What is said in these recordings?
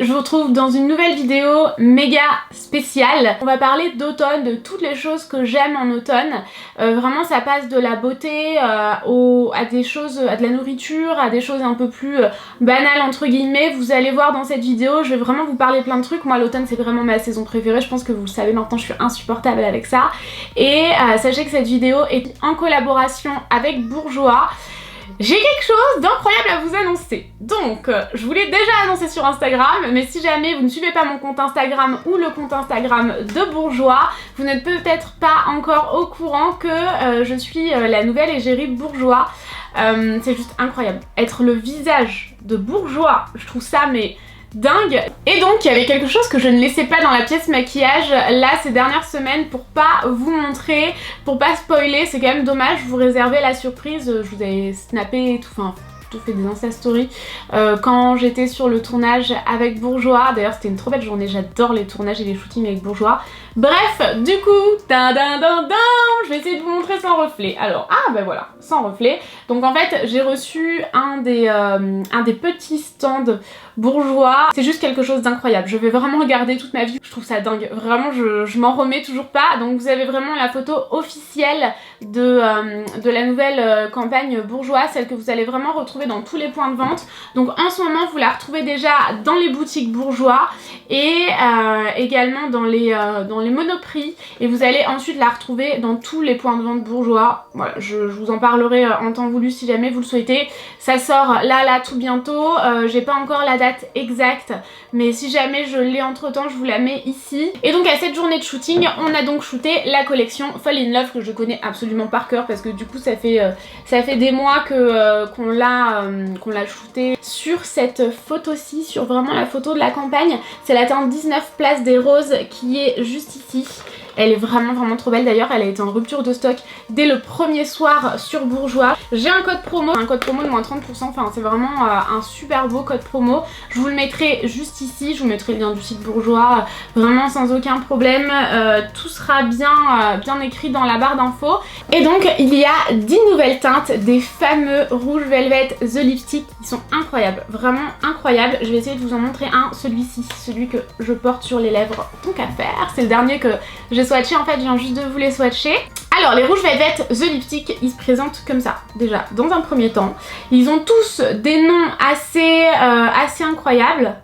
je vous retrouve dans une nouvelle vidéo méga spéciale. On va parler d'automne, de toutes les choses que j'aime en automne. Vraiment ça passe de la beauté à des choses, à de la nourriture, à des choses un peu plus banales entre guillemets. Vous allez voir dans cette vidéo, je vais vraiment vous parler plein de trucs. Moi l'automne c'est vraiment ma saison préférée, je pense que vous le savez maintenant, je suis insupportable avec ça. Et sachez que cette vidéo est en collaboration avec Bourjois. J'ai quelque chose d'incroyable à vous annoncer. Donc, je vous l'ai déjà annoncé sur Instagram, mais si jamais vous ne suivez pas mon compte Instagram ou le compte Instagram de Bourjois, vous n'êtes peut-être pas encore au courant que je suis la nouvelle égérie de Bourjois. C'est juste incroyable. Être le visage de Bourjois, je trouve ça mais dingue. Et donc il y avait quelque chose que je ne laissais pas dans la pièce maquillage là ces dernières semaines pour pas vous montrer, pour pas spoiler, c'est quand même dommage, vous réservez la surprise, je vous avais snappé et tout, enfin tout fait des Insta Stories quand j'étais sur le tournage avec Bourjois. D'ailleurs c'était une trop belle journée, j'adore les tournages et les shootings avec Bourjois. Bref, du coup, je vais essayer de vous montrer sans reflet. Alors, ben voilà, sans reflet. Donc en fait, j'ai reçu un des petits stands Bourjois. C'est juste quelque chose d'incroyable. Je vais vraiment regarder toute ma vie. Je trouve ça dingue. Vraiment, je m'en remets toujours pas. Donc vous avez vraiment la photo officielle de la nouvelle campagne Bourjois, celle que vous allez vraiment retrouver dans tous les points de vente. Donc en ce moment, vous la retrouvez déjà dans les boutiques Bourjois et également dans les Monoprix, et vous allez ensuite la retrouver dans tous les points de vente Bourjois. Voilà, je vous en parlerai en temps voulu si jamais vous le souhaitez. Ça sort là tout bientôt. J'ai pas encore la date exacte, mais si jamais je l'ai entre temps, je vous la mets ici. Et donc à cette journée de shooting, on a donc shooté la collection Fall in Love que je connais absolument par cœur parce que du coup ça fait des mois qu'on l'a shooté. Sur cette photo-ci, sur vraiment la photo de la campagne, c'est la teinte 19 Place des Roses qui est juste ici. Elle est vraiment trop belle, d'ailleurs elle a été en rupture de stock dès le premier soir sur Bourjois. J'ai un code promo de moins 30%, enfin c'est vraiment un super beau code promo. Je vous le mettrai juste ici, je vous mettrai le lien du site Bourjois, vraiment sans aucun problème. Tout sera bien écrit dans la barre d'infos. Et donc il y a 10 nouvelles teintes des fameux rouges Velvet The Lipstick qui sont incroyables, vraiment incroyables. Je vais essayer de vous en montrer un, celui-ci, celui que je porte sur les lèvres, tant qu'à faire. C'est le dernier que j'ai swatché, en fait je viens juste de vous les swatcher. Alors les rouges Velvet The Lipstick, ils se présentent comme ça, déjà dans un premier temps. Ils ont tous des noms assez incroyables.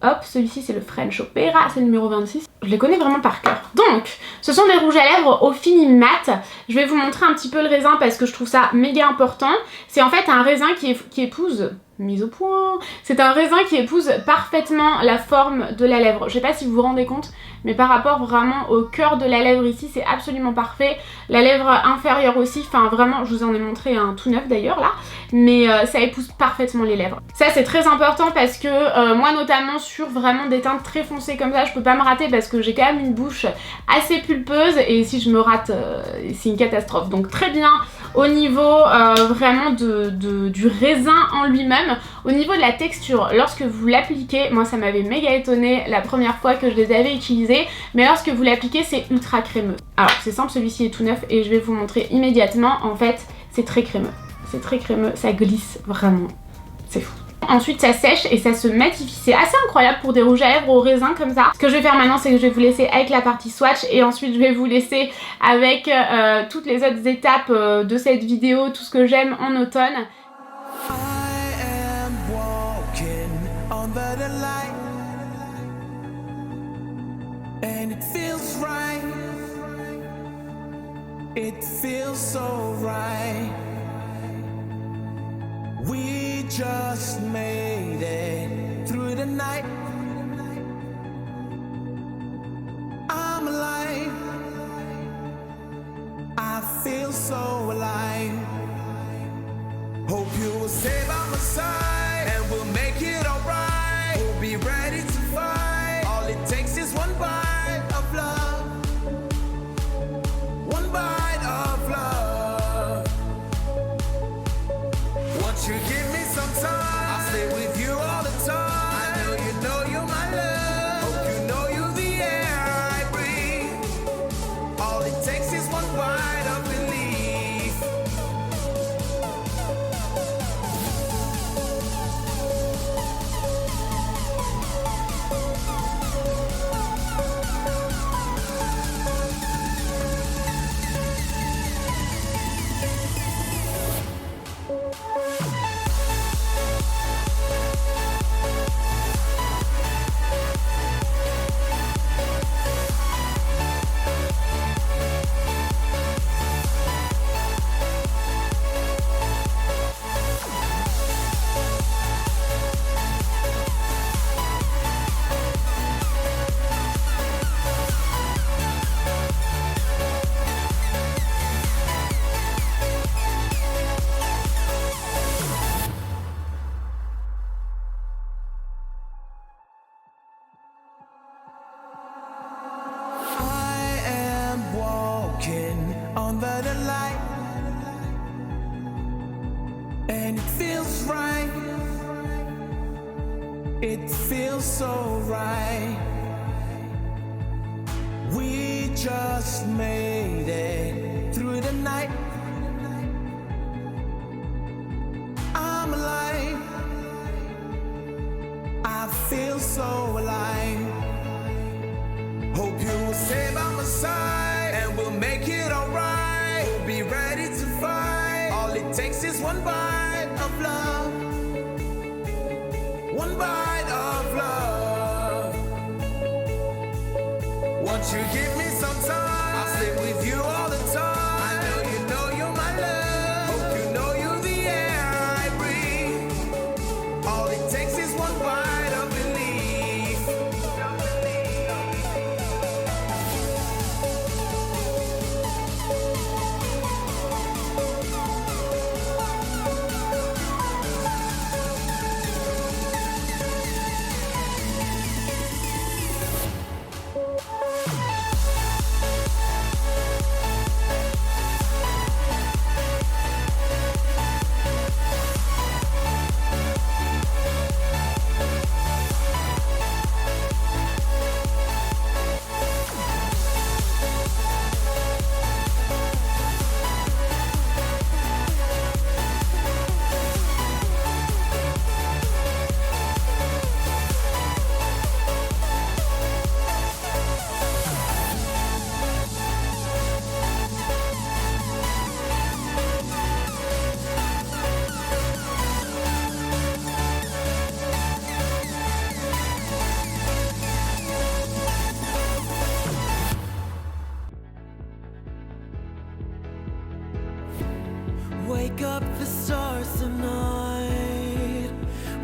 Hop, celui-ci c'est le French Opera, c'est le numéro 26. Je les connais vraiment par cœur. Donc, ce sont des rouges à lèvres au fini mat. Je vais vous montrer un petit peu le raisin parce que je trouve ça méga important. C'est en fait un raisin qui épouse... Mise au point. C'est un raisin qui épouse parfaitement la forme de la lèvre. Je sais pas si vous vous rendez compte, mais par rapport vraiment au cœur de la lèvre ici, c'est absolument parfait. La lèvre inférieure aussi, enfin vraiment, je vous en ai montré un tout neuf d'ailleurs là, mais ça épouse parfaitement les lèvres. Ça c'est très important parce que moi notamment sur vraiment des teintes très foncées comme ça, je peux pas me rater parce que j'ai quand même une bouche assez pulpeuse et si je me rate, c'est une catastrophe. Donc très bien au niveau vraiment du raisin en lui-même. Au niveau de la texture, lorsque vous l'appliquez, moi ça m'avait méga étonné la première fois que je les avais utilisés, mais lorsque vous l'appliquez c'est ultra crémeux. Alors c'est simple, celui-ci est tout neuf et je vais vous montrer immédiatement. En fait c'est très crémeux, ça glisse vraiment, c'est fou. Ensuite ça sèche et ça se matifie, c'est assez incroyable pour des rouges à lèvres au raisin comme ça. Ce que je vais faire maintenant c'est que je vais vous laisser avec la partie swatch et ensuite je vais vous laisser avec toutes les autres étapes de cette vidéo, tout ce que j'aime en automne. And it feels right. It feels so right. We just made it through the night. I'm alive. I feel so alive. Hope you will stay by my side and we'll make it alright. We'll be ready to fight. All it takes is one bite of love. One bite of love. Won't you give me some time? I'll stay with you all the time. I know you're my love. Hope you know you're the air I breathe. All it takes is one bite of belief. It feels so right. We just made it through the night. I'm alive. I feel so alive. Hope you will stay by my side and we'll make it alright. We'll be ready to fight. All it takes is one bite of love. One bite of love. Won't you give me some time? I'll stay with you all the time. I know you're my love. Hope you know you're the air I breathe. All it takes is one bite of belief. Wake up the stars tonight.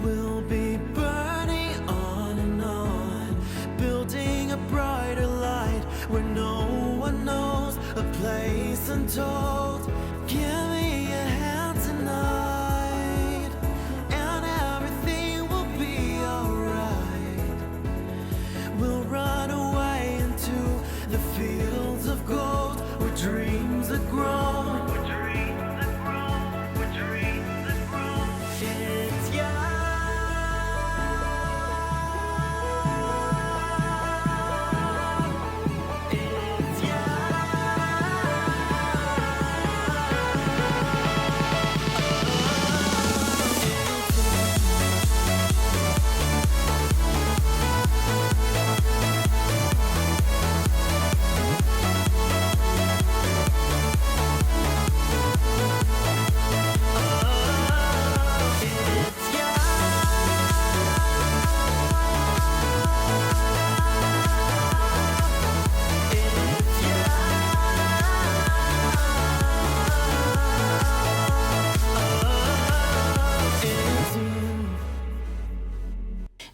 We'll be burning on and on, building a brighter light where no one knows a place untold. Give me a hand tonight, and everything will be alright. We'll run away into the fields of gold where dreams are grown.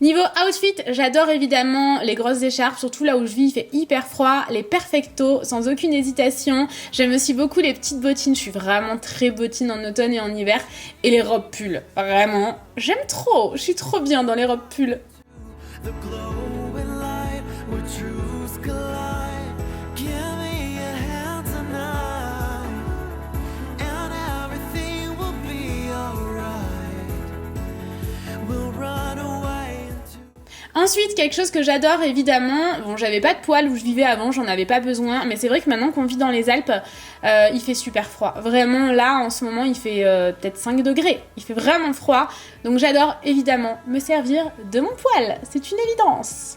Niveau outfit, j'adore évidemment les grosses écharpes, surtout là où je vis, il fait hyper froid, les perfectos, sans aucune hésitation. J'aime aussi beaucoup les petites bottines, je suis vraiment très bottine en automne et en hiver. Et les robes pulls, vraiment, j'aime trop, je suis trop bien dans les robes pulls. Ensuite, quelque chose que j'adore évidemment, bon j'avais pas de poêle où je vivais avant, j'en avais pas besoin, mais c'est vrai que maintenant qu'on vit dans les Alpes, il fait super froid. Vraiment là en ce moment il fait peut-être 5 degrés, il fait vraiment froid, donc j'adore évidemment me servir de mon poêle, c'est une évidence.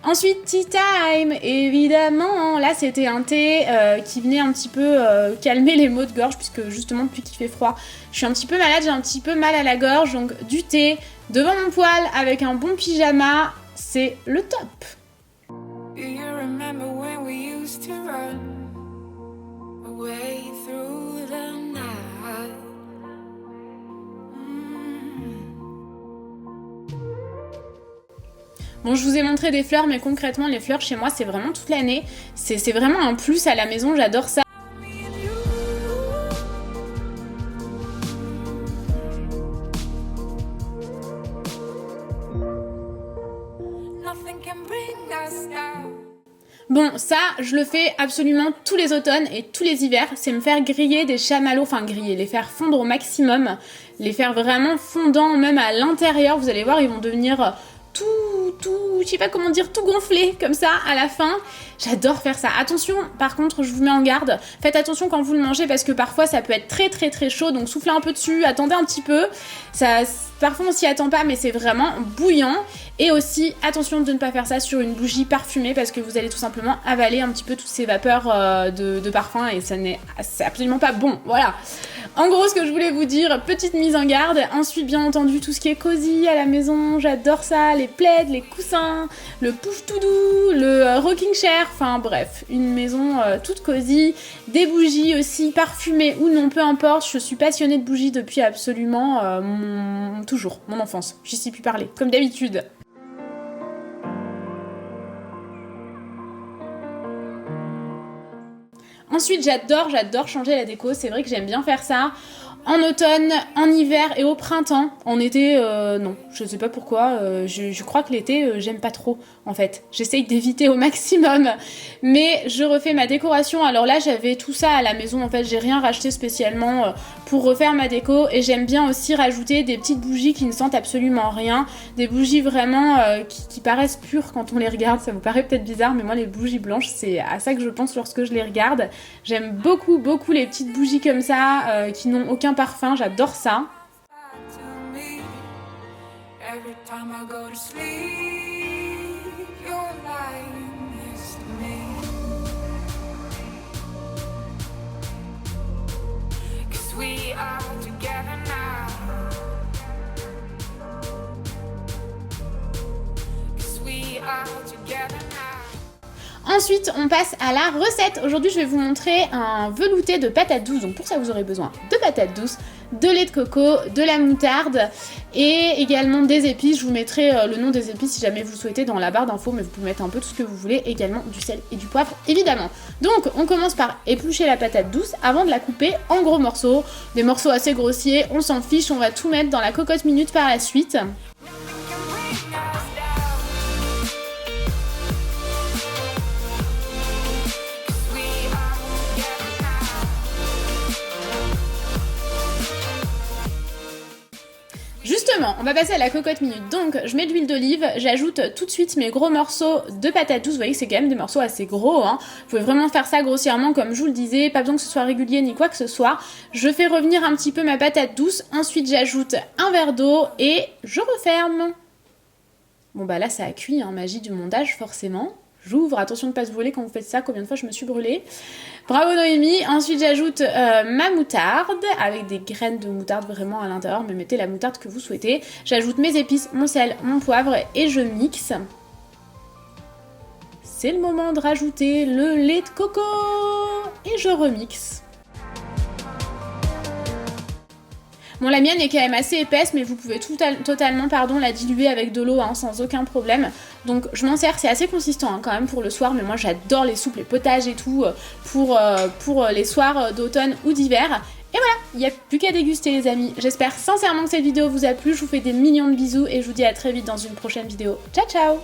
Ensuite, tea time, évidemment, là c'était un thé qui venait un petit peu calmer les maux de gorge, puisque justement depuis qu'il fait froid, je suis un petit peu malade, j'ai un petit peu mal à la gorge, donc du thé devant mon poêle avec un bon pyjama, c'est le top. Do you remember when we used to run away through the night? Bon, je vous ai montré des fleurs, mais concrètement, les fleurs chez moi, c'est vraiment toute l'année. C'est vraiment un plus à la maison, j'adore ça. Bon, ça, je le fais absolument tous les automnes et tous les hivers, c'est me faire griller des chamallows, enfin griller, les faire fondre au maximum, les faire vraiment fondants même à l'intérieur, vous allez voir, ils vont devenir je sais pas comment dire, tout gonflé comme ça à la fin. J'adore faire ça. Attention, par contre, je vous mets en garde. Faites attention quand vous le mangez parce que parfois ça peut être très très très chaud. Donc soufflez un peu dessus, attendez un petit peu. Ça, parfois on s'y attend pas, mais c'est vraiment bouillant. Et aussi, attention de ne pas faire ça sur une bougie parfumée parce que vous allez tout simplement avaler un petit peu toutes ces vapeurs de parfum et c'est absolument pas bon. Voilà. En gros, ce que je voulais vous dire, petite mise en garde. Ensuite, bien entendu, tout ce qui est cosy à la maison, j'adore ça. Les plaids, les coussins, le pouf tout doux, le rocking chair. Enfin bref, une maison toute cosy. Des bougies aussi parfumées ou non, peu importe. Je suis passionnée de bougies depuis absolument toujours mon enfance. J'y sais plus parler, comme d'habitude. Ensuite, j'adore changer la déco. C'est vrai que j'aime bien faire ça. En automne, en hiver et au printemps. En été, non. Je sais pas pourquoi. Je crois que l'été, j'aime pas trop, en fait. J'essaye d'éviter au maximum. Mais je refais ma décoration. Alors là, j'avais tout ça à la maison. En fait, j'ai rien racheté spécialement pour refaire ma déco. Et j'aime bien aussi rajouter des petites bougies qui ne sentent absolument rien. Des bougies vraiment qui paraissent pures quand on les regarde. Ça vous paraît peut-être bizarre, mais moi, les bougies blanches, c'est à ça que je pense lorsque je les regarde. J'aime beaucoup les petites bougies comme ça, qui n'ont aucun parfum, j'adore ça. Ensuite, on passe à la recette. Aujourd'hui, je vais vous montrer un velouté de patates douces. Donc pour ça, vous aurez besoin de patates douces, de lait de coco, de la moutarde et également des épices. Je vous mettrai le nom des épices si jamais vous le souhaitez dans la barre d'infos, mais vous pouvez mettre un peu tout ce que vous voulez. Également du sel et du poivre, évidemment. Donc, on commence par éplucher la patate douce avant de la couper en gros morceaux. Des morceaux assez grossiers, on s'en fiche, on va tout mettre dans la cocotte minute par la suite. Justement, on va passer à la cocotte minute. Donc, je mets de l'huile d'olive, j'ajoute tout de suite mes gros morceaux de patates douces. Vous voyez que c'est quand même des morceaux assez gros, hein. Vous pouvez vraiment faire ça grossièrement, comme je vous le disais. Pas besoin que ce soit régulier ni quoi que ce soit. Je fais revenir un petit peu ma patate douce. Ensuite, j'ajoute un verre d'eau et je referme. Bon bah là, ça a cuit, hein, magie du montage, forcément. J'ouvre, attention de ne pas se voler quand vous faites ça, combien de fois je me suis brûlée. Bravo Noémie. Ensuite j'ajoute ma moutarde, avec des graines de moutarde vraiment à l'intérieur, mais mettez la moutarde que vous souhaitez. J'ajoute mes épices, mon sel, mon poivre et je mixe. C'est le moment de rajouter le lait de coco et je remixe. Bon, la mienne est quand même assez épaisse, mais vous pouvez totalement la diluer avec de l'eau, hein, sans aucun problème. Donc je m'en sers, c'est assez consistant, hein, quand même pour le soir, mais moi j'adore les soupes, les potages et tout, pour les soirs d'automne ou d'hiver. Et voilà, il n'y a plus qu'à déguster les amis. J'espère sincèrement que cette vidéo vous a plu, je vous fais des millions de bisous et je vous dis à très vite dans une prochaine vidéo. Ciao ciao!